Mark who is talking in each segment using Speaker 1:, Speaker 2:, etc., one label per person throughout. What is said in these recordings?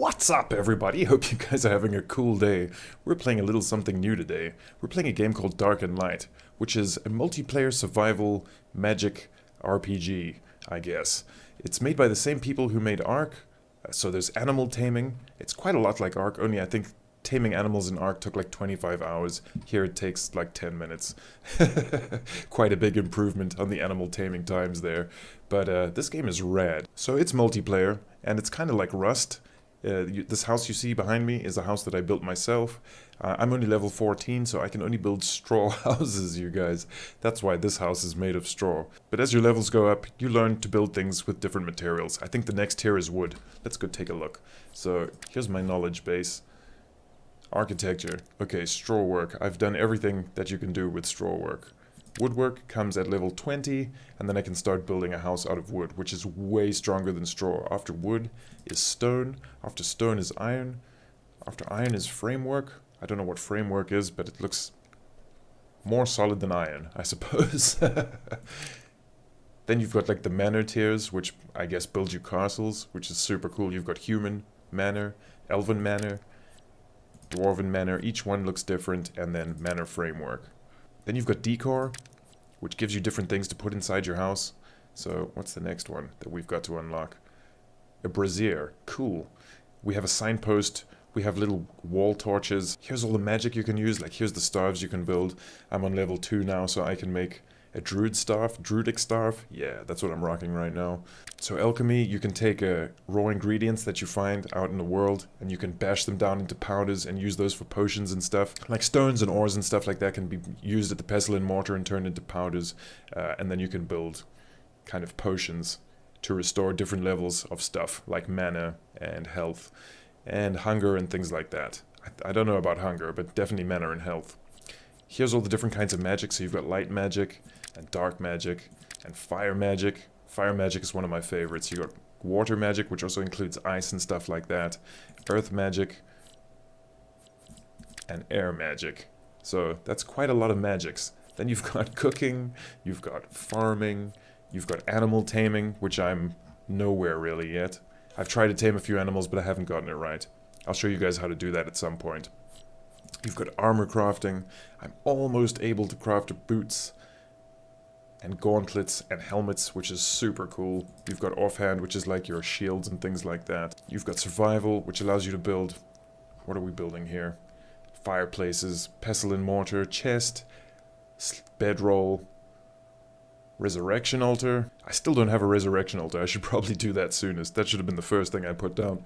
Speaker 1: What's up, everybody? Hope you guys are having a cool day. We're playing a little something new today. We're playing a game called Dark and Light, which is a multiplayer survival magic RPG, I guess. It's made by the same people who made Ark, so there's animal taming. It's quite a lot like Ark, only I think taming animals in Ark took like 25 hours. Here it takes like 10 minutes. Quite a big improvement on the animal taming times there. But this game is rad. So it's multiplayer, and it's kind of like Rust. This house you see behind me is a house that I built myself. I'm only level 14, so I can only build straw houses, you guys. That's why this house is made of straw. But as your levels go up, you learn to build things with different materials. I think the next tier is wood. Let's go take a look. So, here's my knowledge base. Architecture. Okay, straw work. I've done everything that you can do with straw work. Woodwork comes at level 20, and then I can start building a house out of wood, which is way stronger than straw. After wood is stone, after stone is iron, after iron is framework. I don't know what framework is, but it looks more solid than iron, I suppose. Then you've got like the manor tiers, which I guess build you castles, which is super cool. You've got human manor, elven manor, dwarven manor. Each one looks different, and then manor framework. Then you've got decor, which gives you different things to put inside your house. So, what's the next one that we've got to unlock? A brazier. Cool. We have a signpost. We have little wall torches. Here's all the magic you can use. Like, here's the staves you can build. I'm on level 2 now, so I can make a druidic staff. Yeah, that's what I'm rocking right now. So alchemy, you can take raw ingredients that you find out in the world, and you can bash them down into powders and use those for potions and stuff. Like stones and ores and stuff like that can be used at the pestle and mortar and turned into powders, and then you can build kind of potions to restore different levels of stuff, like mana and health and hunger and things like that. I don't know about hunger, but definitely mana and health. Here's all the different kinds of magic. So you've got light magic and dark magic and fire magic. Fire magic is one of my favorites. You got water magic, which also includes ice and stuff like that. Earth magic and air magic. So that's quite a lot of magics. Then you've got cooking, you've got farming, you've got animal taming, which I'm nowhere really yet. I've tried to tame a few animals, but I haven't gotten it right. I'll show you guys how to do that at some point. You've got armor crafting. I'm almost able to craft boots and gauntlets and helmets, which is super cool. You've got offhand, which is like your shields and things like that. You've got survival, which allows you to build... What are we building here? Fireplaces, pestle and mortar, chest, bedroll, resurrection altar. I still don't have a resurrection altar. I should probably do that soonest. That should have been the first thing I put down.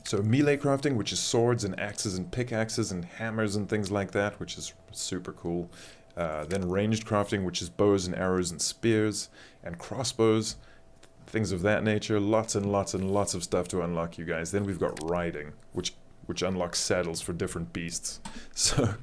Speaker 1: So melee crafting, which is swords and axes and pickaxes and hammers and things like that, which is super cool. Then ranged crafting, which is bows and arrows and spears and crossbows, things of that nature. Lots and lots and lots of stuff to unlock, you guys. Then we've got riding, which unlocks saddles for different beasts. So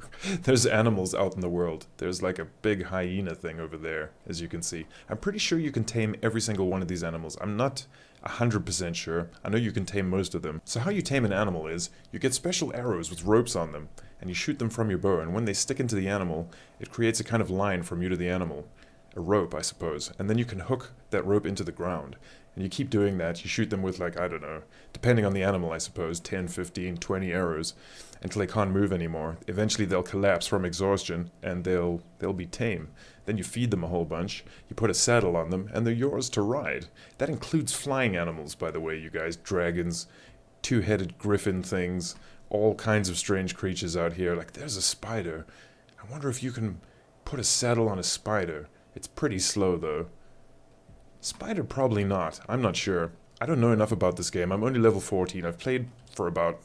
Speaker 1: there's animals out in the world. There's like a big hyena thing over there, as you can see. I'm pretty sure you can tame every single one of these animals. I'm not 100% sure. I know you can tame most of them. So how you tame an animal is, you get special arrows with ropes on them, and you shoot them from your bow, and when they stick into the animal, it creates a kind of line from you to the animal. A rope, I suppose. And then you can hook that rope into the ground. And you keep doing that. You shoot them with, like, I don't know, depending on the animal, I suppose, 10, 15, 20 arrows, until they can't move anymore. Eventually they'll collapse from exhaustion, and they'll be tame. Then you feed them a whole bunch, you put a saddle on them, and they're yours to ride. That includes flying animals, by the way, you guys. Dragons, two-headed griffin things, all kinds of strange creatures out here. Like, there's a spider. I wonder if you can put a saddle on a spider. It's pretty slow, though. Spider, probably not. I'm not sure. I don't know enough about this game. I'm only level 14. I've played for about,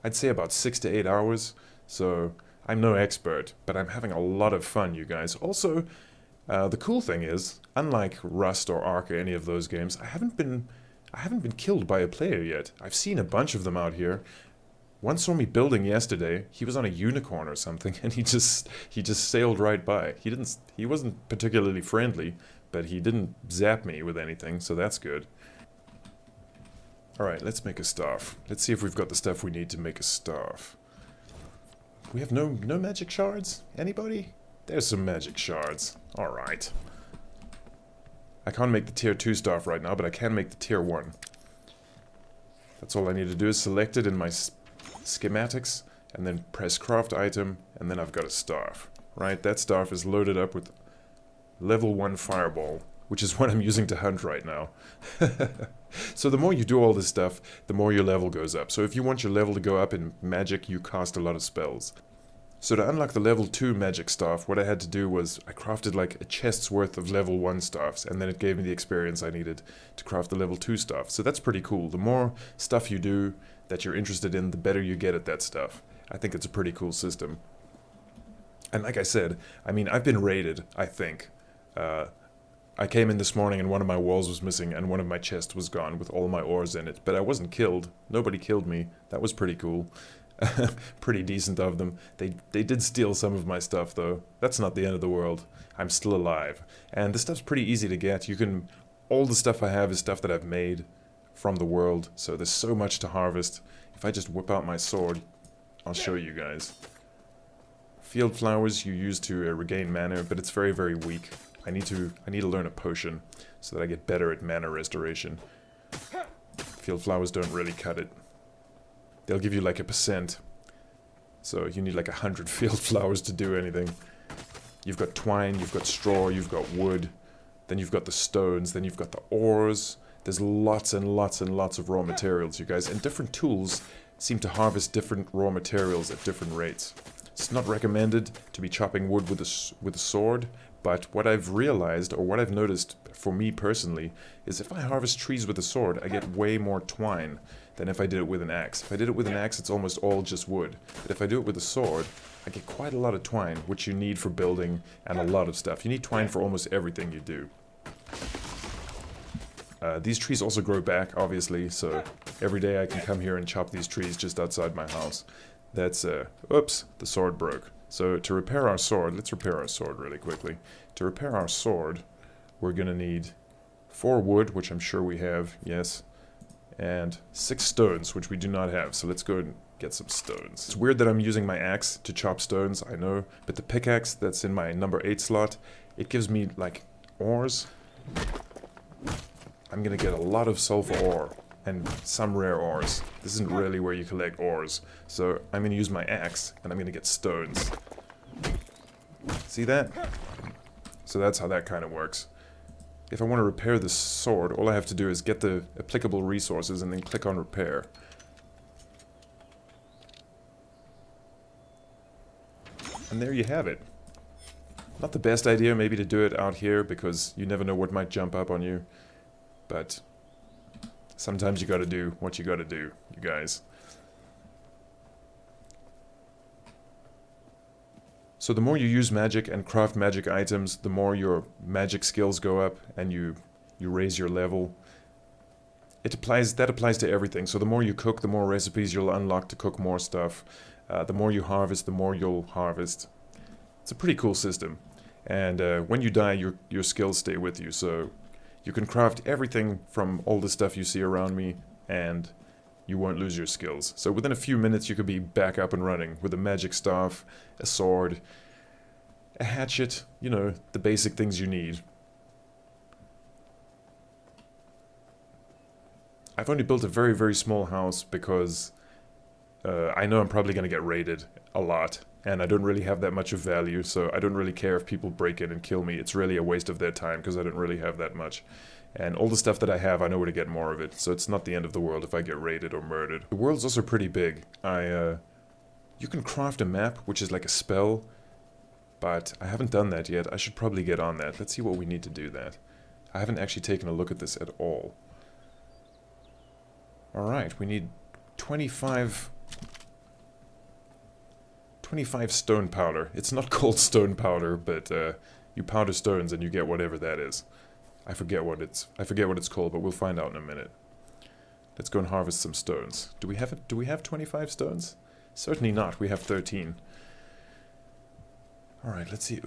Speaker 1: I'd say about 6 to 8 hours. So, I'm no expert, but I'm having a lot of fun, you guys. Also, the cool thing is, unlike Rust or Ark or any of those games, I haven't been killed by a player yet. I've seen a bunch of them out here. One saw me building yesterday. He was on a unicorn or something, and he just sailed right by. He wasn't particularly friendly, but he didn't zap me with anything, so that's good. Alright, let's make a staff. Let's see if we've got the stuff we need to make a staff. We have no magic shards? Anybody? There's some magic shards. Alright. I can't make the tier 2 staff right now, but I can make the tier 1. That's all I need to do is select it in my schematics, and then press craft item, and then I've got a staff. Right, that staff is loaded up with level 1 fireball, which is what I'm using to hunt right now. So the more you do all this stuff, the more your level goes up. So if you want your level to go up in magic, you cast a lot of spells. So to unlock the level 2 magic staff, what I had to do was I crafted like a chest's worth of level 1 staffs, and then it gave me the experience I needed to craft the level 2 staff. So that's pretty cool. The more stuff you do that you're interested in, the better you get at that stuff. I think it's a pretty cool system. And like I said, I mean, I've been raided, I think. I came in this morning and one of my walls was missing and one of my chests was gone with all my ores in it. But I wasn't killed. Nobody killed me. That was pretty cool. Pretty decent of them. They did steal some of my stuff though. That's not the end of the world. I'm still alive. And the stuff's pretty easy to get. All the stuff I have is stuff that I've made from the world. So there's so much to harvest. If I just whip out my sword, I'll show you guys. Field flowers you use to regain mana, but it's very, very weak. I need to learn a potion so that I get better at mana restoration. Field flowers don't really cut it. They'll give you like 1%. So you need like 100 field flowers to do anything. You've got twine, you've got straw, you've got wood. Then you've got the stones, then you've got the ores. There's lots and lots and lots of raw materials, you guys. And different tools seem to harvest different raw materials at different rates. It's not recommended to be chopping wood with a sword, but what I've realized, or what I've noticed for me personally, is if I harvest trees with a sword, I get way more twine than if I did it with an axe. If I did it with an axe, it's almost all just wood. But if I do it with a sword, I get quite a lot of twine, which you need for building and a lot of stuff. You need twine for almost everything you do. These trees also grow back, obviously, so every day I can come here and chop these trees just outside my house. That's, oops, the sword broke. So to repair our sword, let's repair our sword really quickly. To repair our sword, we're gonna need 4 wood, which I'm sure we have, yes, and 6 stones, which we do not have, so let's go and get some stones. It's weird that I'm using my axe to chop stones, I know, but the pickaxe that's in my number 8 slot, it gives me, like, ores. I'm gonna get a lot of sulfur ore and some rare ores. This isn't really where you collect ores, so I'm gonna use my axe and I'm gonna get stones. See that? So that's how that kind of works. If I want to repair this sword, all I have to do is get the applicable resources and then click on repair. And there you have it. Not the best idea maybe to do it out here because you never know what might jump up on you. But sometimes you gotta do what you gotta do, you guys. So the more you use magic and craft magic items, the more your magic skills go up and you raise your level. That applies to everything. So the more you cook, the more recipes you'll unlock to cook more stuff. The more you harvest, the more you'll harvest. It's a pretty cool system. And when you die, your skills stay with you. So you can craft everything from all the stuff you see around me, and you won't lose your skills. So within a few minutes you could be back up and running with a magic staff, a sword, a hatchet, you know, the basic things you need. I've only built a very, very small house because I know I'm probably going to get raided a lot, and I don't really have that much of value, so I don't really care if people break in and kill me. It's really a waste of their time because I don't really have that much. And all the stuff that I have, I know where to get more of it, so it's not the end of the world if I get raided or murdered. The world's also pretty big. You can craft a map, which is like a spell, but I haven't done that yet. I should probably get on that. Let's see what we need to do that. I haven't actually taken a look at this at all. Alright, we need 25 stone powder. It's not called stone powder, but you powder stones and you get whatever that is. I forget what it's called, but we'll find out in a minute. Let's go and harvest some stones. Do we have 25 stones? Certainly not. We have 13. Alright, let's see.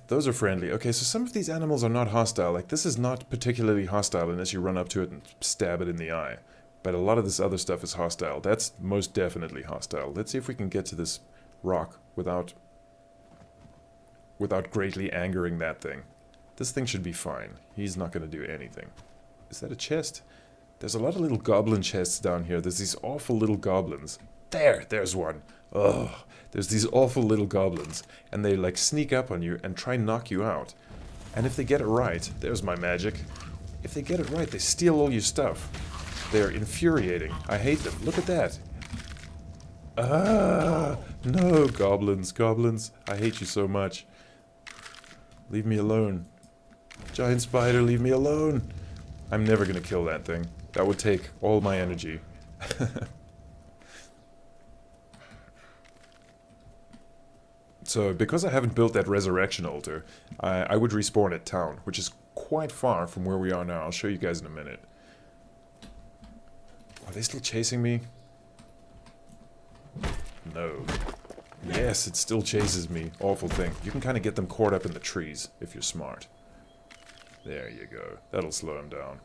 Speaker 1: Those are friendly. Okay, so some of these animals are not hostile. Like, this is not particularly hostile unless you run up to it and stab it in the eye. But a lot of this other stuff is hostile. That's most definitely hostile. Let's see if we can get to this rock without greatly angering that thing. This thing should be fine. He's not going to do anything. Is that a chest? There's a lot of little goblin chests down here. There's these awful little goblins. There's one. Ugh. There's these awful little goblins. And they like sneak up on you and try and knock you out. And if they get it right, there's my magic. If they get it right, they steal all your stuff. They're infuriating. I hate them. Look at that. Ah, no, goblins, goblins. I hate you so much. Leave me alone. Giant spider, leave me alone. I'm never gonna kill that thing. That would take all my energy. So, because I haven't built that resurrection altar, I would respawn at town, which is quite far from where we are now. I'll show you guys in a minute. Are they still chasing me? No. Yes, it still chases me. Awful thing. You can kind of get them caught up in the trees, if you're smart. There you go. That'll slow them down.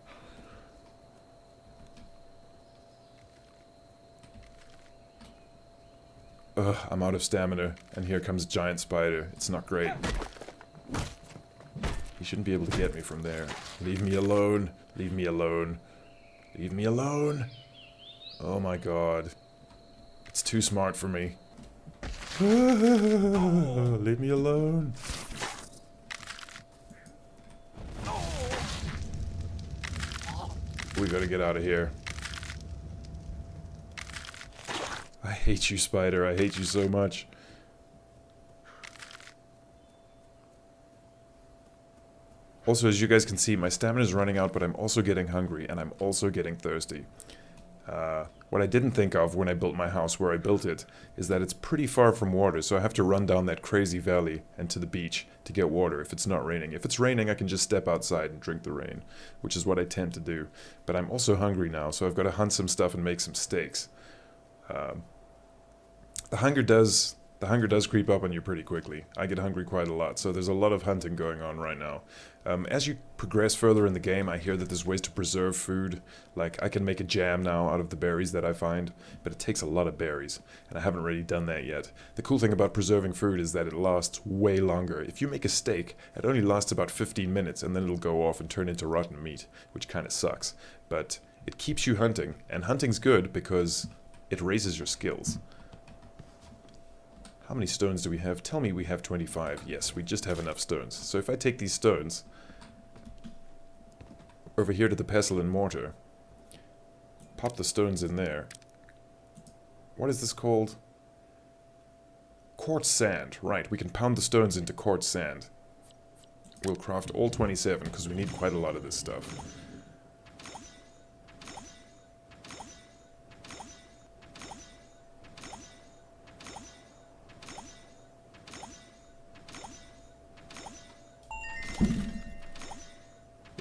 Speaker 1: Ugh, I'm out of stamina, and here comes Giant Spider. It's not great. He shouldn't be able to get me from there. Leave me alone. Leave me alone. Leave me alone. Oh my god. It's too smart for me. Leave me alone. We gotta get out of here. I hate you, Spider. I hate you so much. Also, as you guys can see, my stamina is running out, but I'm also getting hungry, and I'm also getting thirsty. What I didn't think of when I built my house where I built it is that it's pretty far from water, so I have to run down that crazy valley and to the beach to get water if it's not raining. If it's raining, I can just step outside and drink the rain, which is what I tend to do. But I'm also hungry now, so I've got to hunt some stuff and make some steaks. The hunger does creep up on you pretty quickly. I get hungry quite a lot, so there's a lot of hunting going on right now. As you progress further in the game, I hear that there's ways to preserve food. Like, I can make a jam now out of the berries that I find, but it takes a lot of berries, and I haven't really done that yet. The cool thing about preserving food is that it lasts way longer. If you make a steak, it only lasts about 15 minutes, and then it'll go off and turn into rotten meat, which kind of sucks. But it keeps you hunting, and hunting's good because it raises your skills. How many stones do we have? Tell me we have 25. Yes, we just have enough stones. So if I take these stones over here to the pestle and mortar, pop the stones in there. What is this called? Quartz sand. Right, we can pound the stones into quartz sand. We'll craft all 27 because we need quite a lot of this stuff.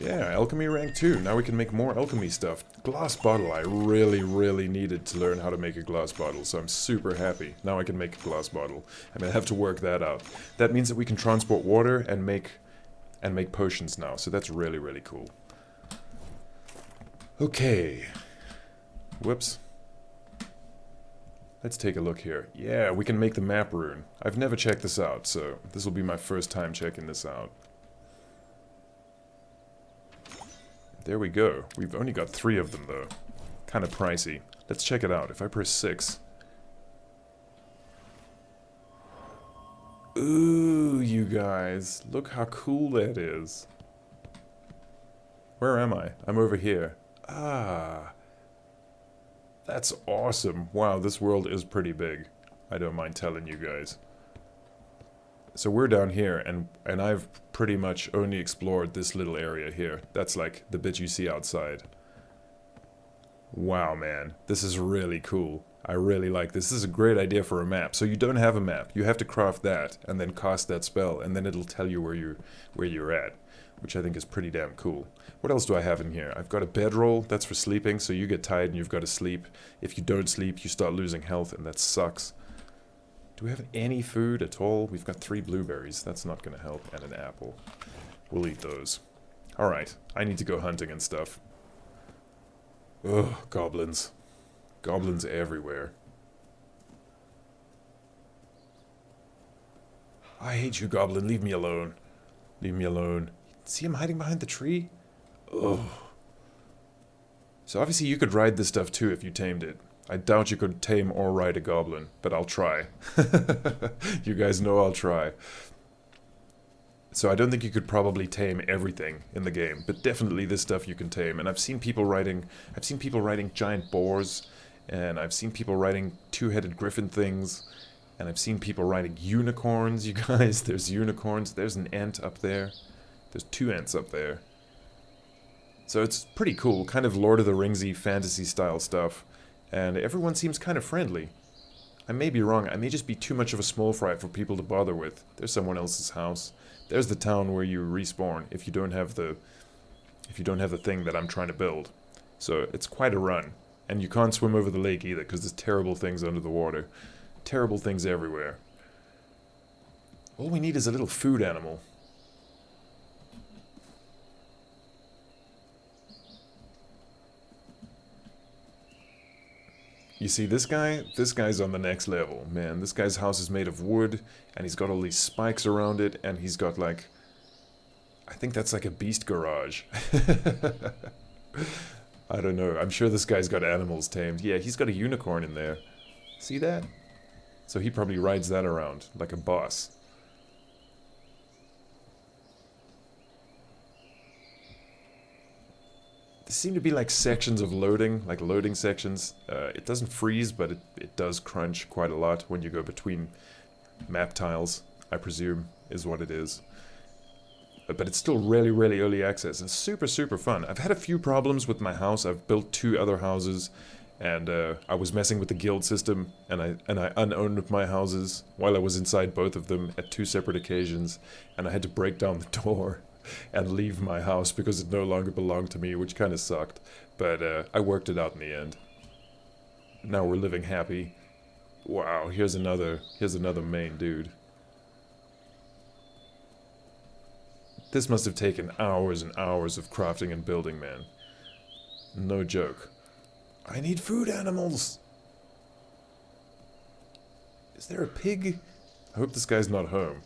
Speaker 1: Yeah, alchemy rank 2. Now we can make more alchemy stuff. Glass bottle. I really, really needed to learn how to make a glass bottle, so I'm super happy. Now I can make a glass bottle. I'm gonna have to work that out. That means that we can transport water and make potions now, so that's really, really cool. Okay. Whoops. Let's take a look here. Yeah, we can make the map rune. I've never checked this out, so this will be my first time checking this out. There we go. We've only got 3 of them, though. Kind of pricey. Let's check it out. If I press 6... Ooh, you guys. Look how cool that is. Where am I? I'm over here. Ah. That's awesome. Wow, this world is pretty big. I don't mind telling you guys. So we're down here, and I've pretty much only explored this little area here. That's like the bit you see outside. Wow, man. This is really cool. I really like this. This is a great idea for a map. So you don't have a map. You have to craft that, and then cast that spell, and then it'll tell you where you're at, which I think is pretty damn cool. What else do I have in here? I've got a bedroll. That's for sleeping, so you get tired and you've got to sleep. If you don't sleep, you start losing health, and that sucks. Do we have any food at all? We've got 3 blueberries. That's not going to help. And an apple. We'll eat those. Alright. I need to go hunting and stuff. Ugh, goblins. Goblins everywhere. I hate you, goblin. Leave me alone. Leave me alone. See him hiding behind the tree? Ugh. So obviously you could ride this stuff too if you tamed it. I doubt you could tame or ride a goblin, but I'll try. You guys know I'll try. So I don't think you could probably tame everything in the game, but definitely this stuff you can tame. And I've seen people riding giant boars, and I've seen people riding two-headed griffin things, and I've seen people riding unicorns, you guys. There's unicorns. There's an ant up there. There's 2 ants up there. So it's pretty cool, kind of Lord of the Ringsy fantasy style stuff. And everyone seems kind of friendly. I may be wrong, I may just be too much of a small fry for people to bother with. There's someone else's house. There's the town where you respawn if you don't have the thing that I'm trying to build. So it's quite a run. And you can't swim over the lake either, because there's terrible things under the water. Terrible things everywhere. All we need is a little food animal. You see, this guy's on the next level, man. This guy's house is made of wood, and he's got all these spikes around it, and he's got like... I think that's like a beast garage. I don't know. I'm sure this guy's got animals tamed. Yeah, he's got a unicorn in there. See that? So he probably rides that around, like a boss. There seem to be like sections of loading, like loading sections. It doesn't freeze, but it does crunch quite a lot when you go between map tiles, I presume, is what it is. But it's still really, really early access. It's super, super fun. I've had a few problems with my house. I've built 2 other houses, and I was messing with the guild system, and I unowned my houses while I was inside both of them at 2 separate occasions, and I had to break down the door and leave my house because it no longer belonged to me, which kind of sucked. But I worked it out in the end. Now we're living happy. Wow, here's another main dude. This must have taken hours and hours of crafting and building, man. No joke. I need food animals! Is there a pig? I hope this guy's not home.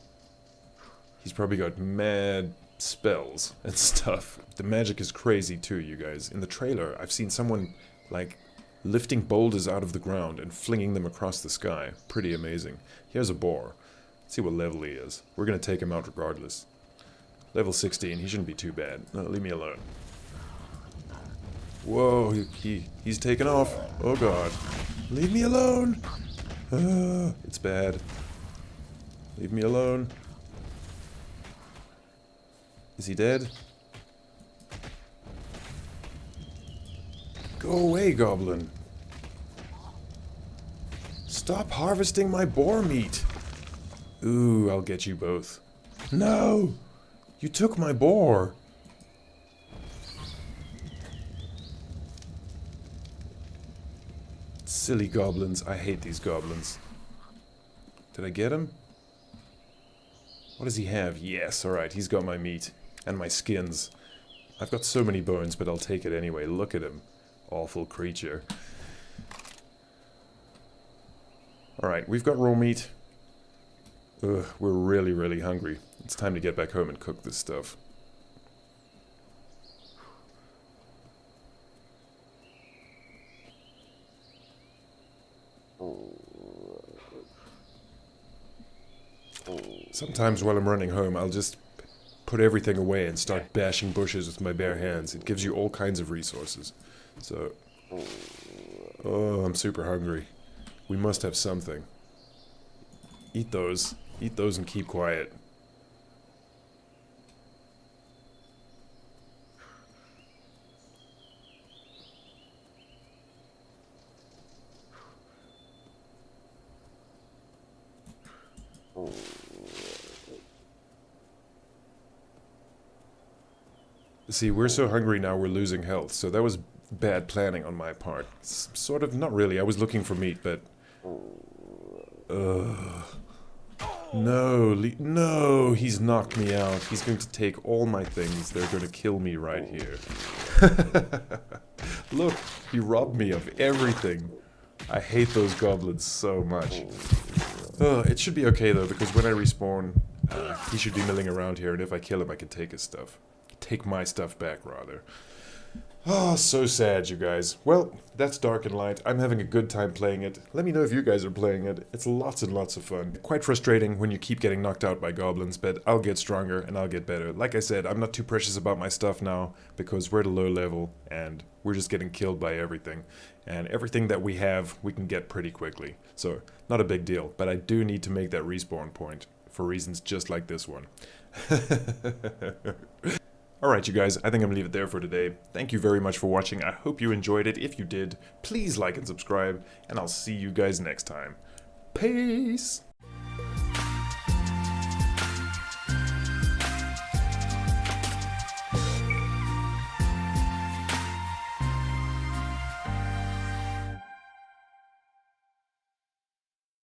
Speaker 1: He's probably got mad spells and stuff. The magic is crazy too, you guys. In the trailer, I've seen someone, like, lifting boulders out of the ground and flinging them across the sky. Pretty amazing. Here's a boar. Let's see what level he is. We're gonna take him out regardless. Level 16, he shouldn't be too bad. No, leave me alone. Whoa, he's taken off. Oh god. Leave me alone! It's bad. Leave me alone. Is he dead? Go away, goblin. Stop harvesting my boar meat. Ooh, I'll get you both. No! You took my boar. Silly goblins. I hate these goblins. Did I get him? What does he have? Yes, alright, he's got my meat. And my skins. I've got so many bones, but I'll take it anyway. Look at him. Awful creature. Alright, we've got raw meat. Ugh, we're really, really hungry. It's time to get back home and cook this stuff. Sometimes while I'm running home, I'll just put everything away and start bashing bushes with my bare hands. It gives you all kinds of resources. So... oh, I'm super hungry. We must have something. Eat those. Eat those and keep quiet. See, we're so hungry now we're losing health, so that was bad planning on my part. Sort of, not really, I was looking for meat, but... No, no, he's knocked me out. He's going to take all my things. They're going to kill me right here. Look, he robbed me of everything. I hate those goblins so much. It should be okay though, because when I respawn, he should be milling around here, and if I kill him I can take his stuff. Take my stuff back, rather. Oh, so sad, you guys. Well, that's Dark and Light. I'm having a good time playing it. Let me know if you guys are playing it. It's lots and lots of fun. Quite frustrating when you keep getting knocked out by goblins, but I'll get stronger and I'll get better. Like I said, I'm not too precious about my stuff now because we're at a low level and we're just getting killed by everything. And everything that we have, we can get pretty quickly. So, not a big deal, but I do need to make that respawn point for reasons just like this one. Alright you guys, I think I'm gonna leave it there for today. Thank you very much for watching. I hope you enjoyed it. If you did, please like and subscribe, and I'll see you guys next time. Peace!